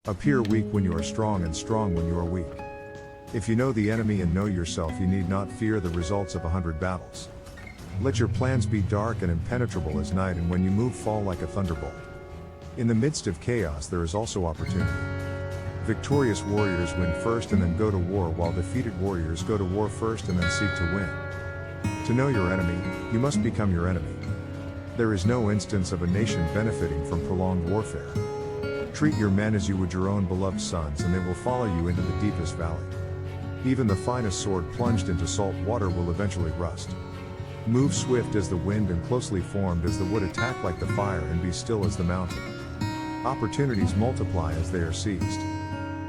Appear weak when you are strong and strong when you are weak. If you know the enemy and know yourself, you need not fear the results of 100 battles. Let your plans be dark and impenetrable as night, and when you move, fall like a thunderbolt. In the midst of chaos there is also opportunity. Victorious warriors win first and then go to war, while defeated warriors go to war first and then seek to win. To know your enemy, you must become your enemy. There is no instance of a nation benefiting from prolonged warfare. Treat your men as you would your own beloved sons, and they will follow you into the deepest valley. Even the finest sword plunged into salt water will eventually rust. Move swift as the wind and closely formed as the wood, attack like the fire and be still as the mountain. Opportunities multiply as they are seized.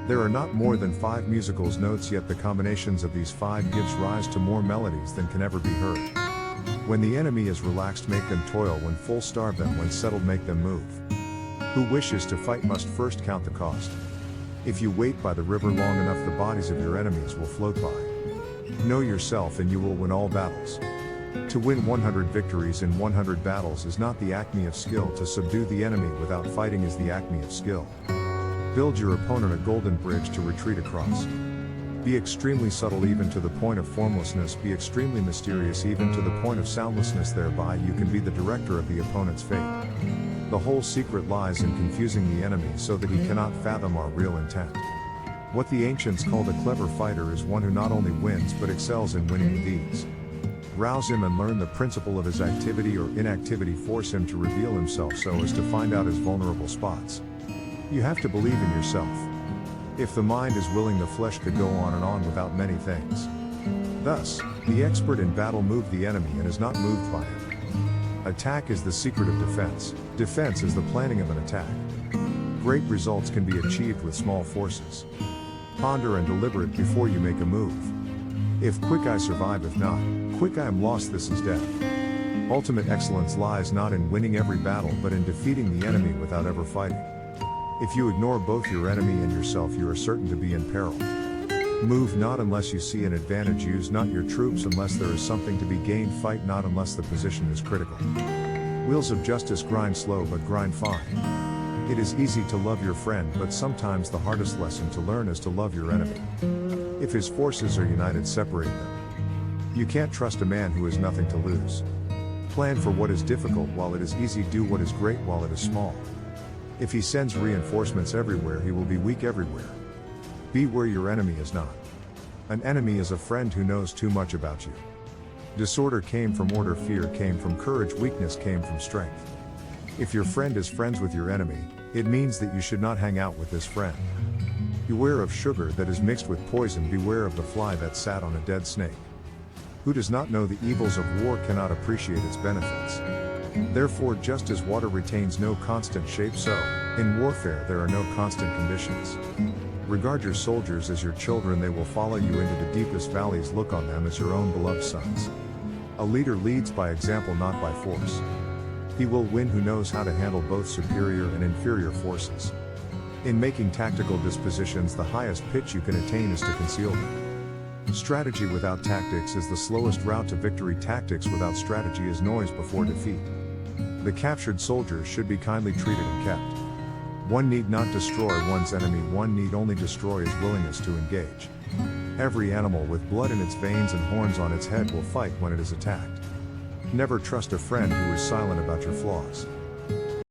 There are not more than 5 musical notes, yet the combinations of these 5 gives rise to more melodies than can ever be heard. When the enemy is relaxed, make them toil; when full, starve them; when settled, make them move. Who wishes to fight must first count the cost. If you wait by the river long enough, the bodies of your enemies will float by. Know yourself and you will win all battles. To win 100 victories in 100 battles is not the acme of skill. To subdue the enemy without fighting is the acme of skill. Build your opponent a golden bridge to retreat across. Be extremely subtle even to the point of formlessness. Be extremely mysterious even to the point of soundlessness. Thereby you can be the director of the opponent's fate. The whole secret lies in confusing the enemy so that he cannot fathom our real intent. What the ancients called a clever fighter is one who not only wins but excels in winning with ease. Rouse him and learn the principle of his activity or inactivity. Force him to reveal himself so as to find out his vulnerable spots. You have to believe in yourself. If the mind is willing, the flesh could go on and on without many things. Thus, the expert in battle moved the enemy and is not moved by him. Attack is the secret of defense. Defense is the planning of an attack. Great results can be achieved with small forces. Ponder and deliberate before you make a move. If quick, I survive; if not quick, I am lost. This is death. Ultimate excellence lies not in winning every battle but in defeating the enemy without ever fighting. If you ignore both your enemy and yourself, you are certain to be in peril. Move not unless you see an advantage. Use not your troops unless there is something to be gained. Fight not unless the position is critical. Wheels of justice grind slow but grind fine. It is easy to love your friend, but sometimes the hardest lesson to learn is to love your enemy. If his forces are united, separate them. You can't trust a man who has nothing to lose. Plan for what is difficult while it is easy. Do what is great while it is small. If he sends reinforcements everywhere, he will be weak everywhere. Be where your enemy is not. An enemy is a friend who knows too much about you. Disorder came from order, fear came from courage, weakness came from strength. If your friend is friends with your enemy, it means that you should not hang out with this friend. Beware of sugar that is mixed with poison. Beware of the fly that sat on a dead snake. Who does not know the evils of war cannot appreciate its benefits. Therefore, just as water retains no constant shape, so, in warfare there are no constant conditions. Regard your soldiers as your children; they will follow you into the deepest valleys. Look on them as your own beloved sons. A leader leads by example, not by force. He will win who knows how to handle both superior and inferior forces. In making tactical dispositions, the highest pitch you can attain is to conceal them. Strategy without tactics is the slowest route to victory. Tactics without strategy is noise before defeat. The captured soldiers should be kindly treated and kept. One need not destroy one's enemy, one need only destroy his willingness to engage. Every animal with blood in its veins and horns on its head will fight when it is attacked. Never trust a friend who is silent about your flaws.